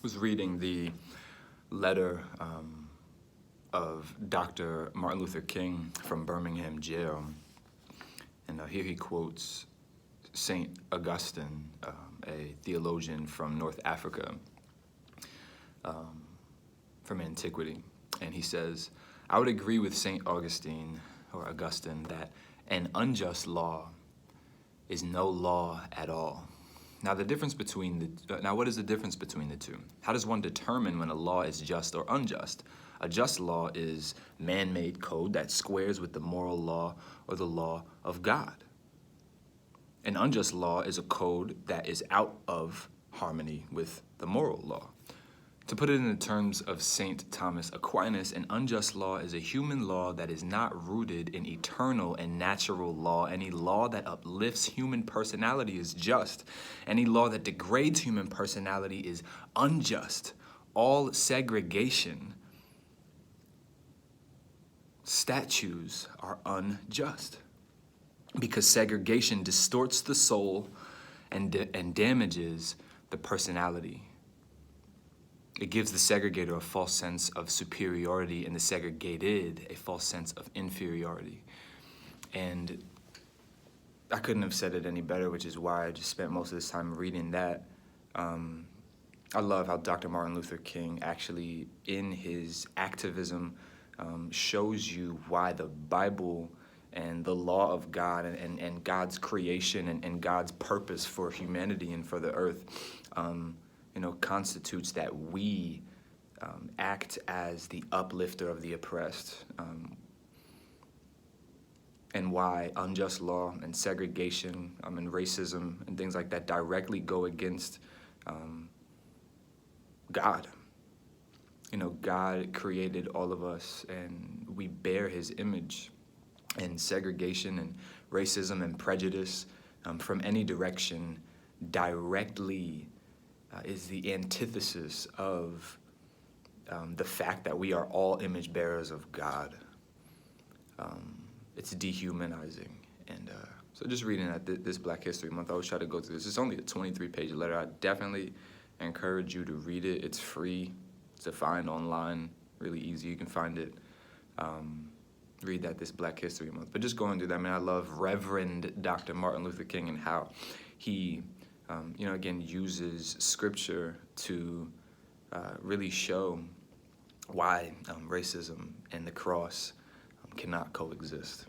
Was reading the letter of Dr. Martin Luther King from Birmingham jail, and here he quotes Saint Augustine, a theologian from North Africa, from antiquity, and he says, "I would agree with Saint Augustine that an unjust law is no law at all." Now, what is the difference between the two? How does one determine when a law is just or unjust? A just law is man-made code that squares with the moral law or the law of God. An unjust law is a code that is out of harmony with the moral law. To put it in the terms of St. Thomas Aquinas, an unjust law is a human law that is not rooted in eternal and natural law. Any law that uplifts human personality is just. Any law that degrades human personality is unjust. All segregation statutes are unjust because segregation distorts the soul and damages the personality. It gives the segregator a false sense of superiority and the segregated a false sense of inferiority. And I couldn't have said it any better, which is why I just spent most of this time reading that. I love how Dr. Martin Luther King actually, in his activism, shows you why the Bible and the law of God and God's creation and God's purpose for humanity and for the earth constitutes that we act as the uplifter of the oppressed, and why unjust law and segregation and racism and things like that directly go against God. God created all of us and we bear his image, and segregation and racism and prejudice from any direction directly is the antithesis of the fact that we are all image bearers of God. It's dehumanizing. And so just reading that this Black History Month, I always try to go through this. It's only a 23-page letter. I definitely encourage you to read it. It's free to find online, really easy. You can find it. Read that this Black History Month. But just going through that, I love Reverend Dr. Martin Luther King and how he again, uses scripture to really show why racism and the cross cannot coexist.